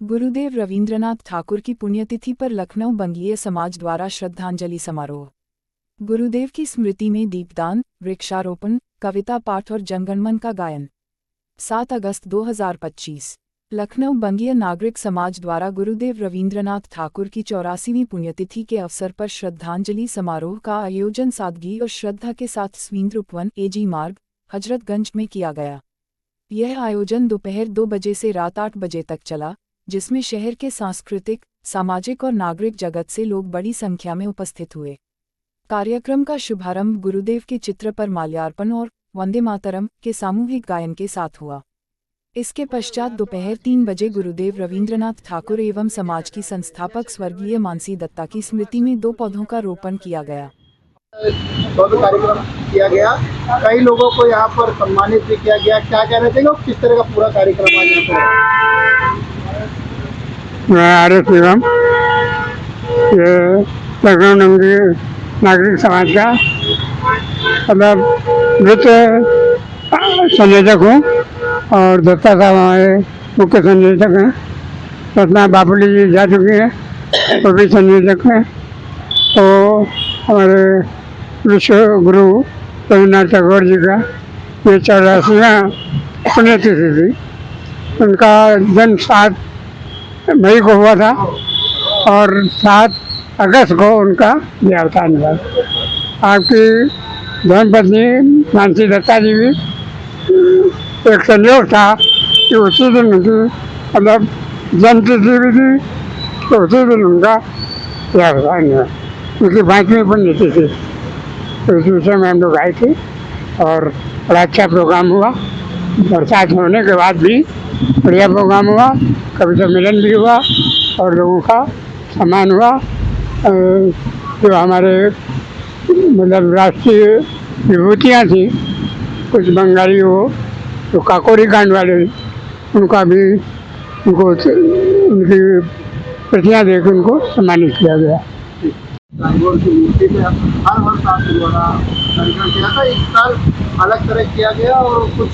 गुरुदेव रवींद्रनाथ ठाकुर की पुण्यतिथि पर लखनऊ बंगीय समाज द्वारा श्रद्धांजलि समारोह। गुरुदेव की स्मृति में दीपदान, वृक्षारोपण, कविता पाठ और जनगणमन का गायन। 7 अगस्त 2025 लखनऊ बंगीय नागरिक समाज द्वारा गुरुदेव रवींद्रनाथ ठाकुर की 84वीं पुण्यतिथि के अवसर पर श्रद्धांजलि समारोह का आयोजन सादगी और श्रद्धा के साथ स्वींद्र उपवन, एजी मार्ग, हजरतगंज में किया गया। यह आयोजन दोपहर 2 बजे से रात 8 बजे तक चला, जिसमें शहर के सांस्कृतिक, सामाजिक और नागरिक जगत से लोग बड़ी संख्या में उपस्थित हुए। कार्यक्रम का शुभारंभ गुरुदेव के चित्र पर माल्यार्पण और वंदे मातरम के सामूहिक गायन के साथ हुआ। इसके पश्चात दोपहर 3 बजे गुरुदेव रवींद्रनाथ ठाकुर एवं समाज की संस्थापक स्वर्गीय मानसी दत्ता की स्मृति में 2 पौधों का रोपण किया गया। कार्यक्रम किया गया, कई लोगों को यहाँ पर सम्मानित भी किया गया। क्या कहना चाहिए, किस तरह का पूरा कार्यक्रम आज यहाँ पर? मैं आर.एस. निगम, ये लखनऊ नगरीय नागरिक समाज का मतलब नृत्य संयोजक हूँ और दत्ता साहब हमारे मुख्य संयोजक हैं। रत्ना बापुली जी जा चुकी हैं, वो भी संयोजक हैं। तो हमारे विश्व गुरु रवींद्रनाथ टैगोर जी का ये 84वां पुण्यतिथि थी। उनका जन्म 7 मई को हुआ था और 7 अगस्त को उनका देहावसान हुआ। आपकी धर्मपत्नी मानसी दत्ता जी भी एक संयोग था कि उसी दिन उनकी मतलब जन्मतिथि भी थी, तो उसी दिन उनका देहावसान हुआ। उनकी 5वीं पुण्यतिथि, तो इस विषय में हम लोग आए थे और बड़ा अच्छा प्रोग्राम हुआ। बरसात होने के बाद भी बढ़िया प्रोग्राम हुआ, कविता मिलन भी हुआ और लोगों का सम्मान हुआ। जो हमारे मतलब राष्ट्रीय विभूतियाँ थी, कुछ बंगाली हो तो काकोरी कांड वाले, उनका भी उनकी प्रतियाँ देकर उनको सम्मानित किया गया। टैगोर की मूर्ति पे हर वर्ष आपके द्वारा कार्यक्रम किया था। इस साल अलग तरह किया गया और कुछ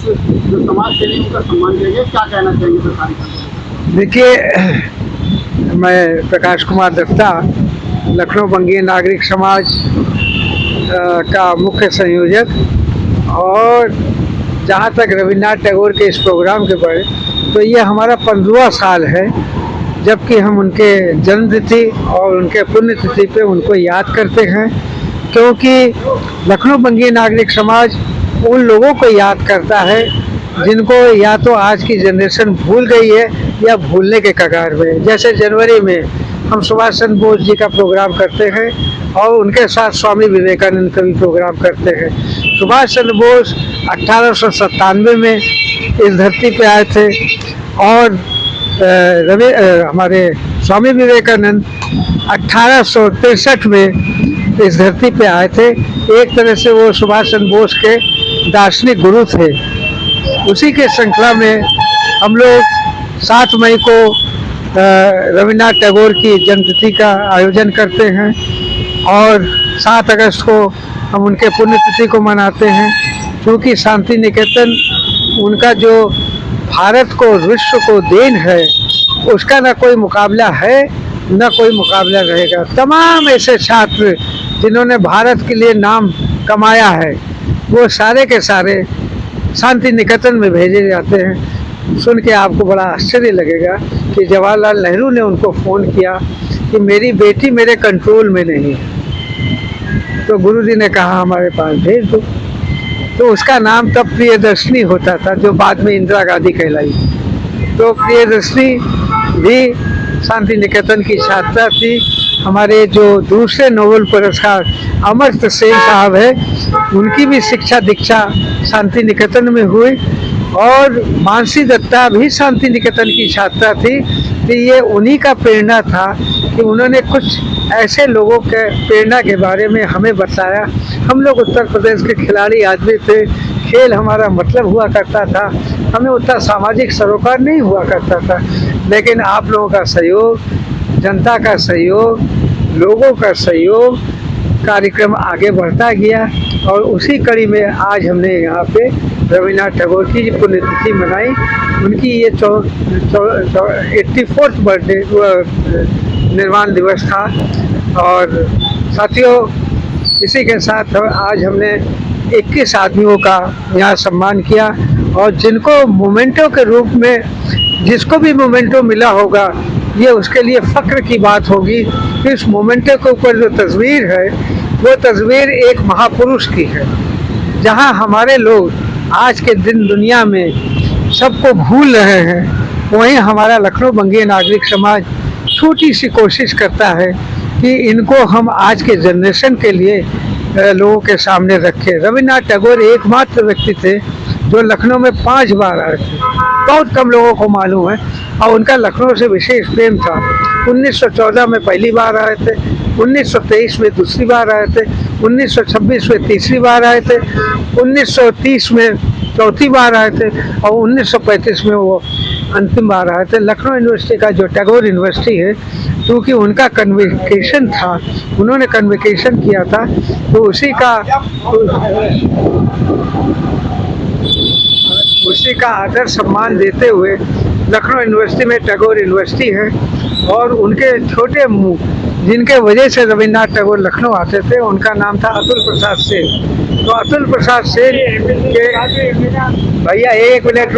जो समाज सेवी उनका सम्मान किया गया। क्या कहना चाहिए सर कार्यक्रम? देखिए, मैं प्रकाश कुमार दत्ता, लखनऊ बंगीय नागरिक समाज का मुख्य संयोजक, और जहाँ तक रवींद्रनाथ टैगोर के इस प्रोग्राम के बारे, तो ये हमारा 15वां साल है जबकि हम उनके जन्मतिथि और उनके पुण्यतिथि पे उनको याद करते हैं, क्योंकि लखनऊ बंगीय नागरिक समाज उन लोगों को याद करता है जिनको या तो आज की जनरेशन भूल गई है या भूलने के कगार में। जैसे जनवरी में हम सुभाष चंद्र बोस जी का प्रोग्राम करते हैं और उनके साथ स्वामी विवेकानंद का भी प्रोग्राम करते हैं। सुभाष चंद्र बोस 1897 में इस धरती पे आए थे और हमारे स्वामी विवेकानंद 1863 में इस धरती पे आए थे। एक तरह से वो सुभाष चंद्र बोस के दार्शनिक गुरु थे। उसी के श्रृंखला में हम लोग 7 मई को रवींद्रनाथ टैगोर की जन्मतिथि का आयोजन करते हैं और 7 अगस्त को हम उनके पुण्यतिथि को मनाते हैं, क्योंकि शांति निकेतन उनका जो भारत को, विश्व को देन है, उसका ना कोई मुकाबला है न कोई मुकाबला रहेगा। तमाम ऐसे छात्र जिन्होंने भारत के लिए नाम कमाया है, वो सारे के सारे शांति निकेतन में भेजे जाते हैं। सुन के आपको बड़ा आश्चर्य लगेगा कि जवाहरलाल नेहरू ने उनको फ़ोन किया कि मेरी बेटी मेरे कंट्रोल में नहीं है, तो गुरु जी ने कहा हमारे पास भेज दो। तो उसका नाम तब प्रियदर्शनी होता था, जो बाद में इंदिरा गांधी कहलाई। तो प्रियदर्शनी भी शांति निकेतन की छात्रा थी। हमारे जो दूसरे नोबेल पुरस्कार अमर्त्य सेन साहब है, उनकी भी शिक्षा दीक्षा शांति निकेतन में हुई और मानसी दत्ता भी शांति निकेतन की छात्रा थी। तो ये उन्हीं का प्रेरणा था कि उन्होंने कुछ ऐसे लोगों के प्रेरणा के बारे में हमें बताया। हम लोग उत्तर प्रदेश के खिलाड़ी आदमी थे, खेल हमारा मतलब हुआ करता था, हमें उतना सामाजिक सरोकार नहीं हुआ करता था, लेकिन आप लोगों का सहयोग, जनता का सहयोग, लोगों का सहयोग, कार्यक्रम आगे बढ़ता गया और उसी कड़ी में आज हमने यहाँ पे रविन्द्रनाथ टैगोर की पुण्यतिथि मनाई। उनकी ये 84th बर्थडे निर्वाण दिवस था। और साथियों, इसी के साथ आज हमने 21 आदमियों का यहाँ सम्मान किया और जिनको मोमेंटो के रूप में जिसको भी मोमेंटो मिला होगा ये उसके लिए फ़ख्र की बात होगी कि इस मोमेंटो के ऊपर जो तस्वीर है वो तस्वीर एक महापुरुष की है। जहाँ हमारे लोग आज के दिन दुनिया में सबको भूल रहे हैं, वहीं हमारा लखनऊ बंगीय नागरिक समाज छोटी सी कोशिश करता है कि इनको हम आज के जनरेशन के लिए लोगों के सामने रखें। रविन्द्रनाथ टैगोर एकमात्र व्यक्ति थे जो लखनऊ में 5 बार आए थे, बहुत कम लोगों को मालूम है। और उनका लखनऊ से विशेष प्रेम था। 1914 में पहली बार आए थे, 1923 में दूसरी बार आए थे, 1926 में तीसरी बार आए थे, 1930 में चौथी बार आए थे और 1935 में वो अंतिम बार आए थे। लखनऊ यूनिवर्सिटी का जो टैगोर यूनिवर्सिटी है, क्योंकि उनका कन्वोकेशन था, उन्होंने कन्वोकेशन किया था, तो उसी का आदर सम्मान देते हुए लखनऊ यूनिवर्सिटी में टैगोर यूनिवर्सिटी है। और उनके छोटे मुंह जिनके वजह से रविन्द्रनाथ टैगोर लखनऊ आते थे, उनका नाम था अतुल प्रसाद सेन। तो अतुल प्रसाद सेन के भैया 1 मिनट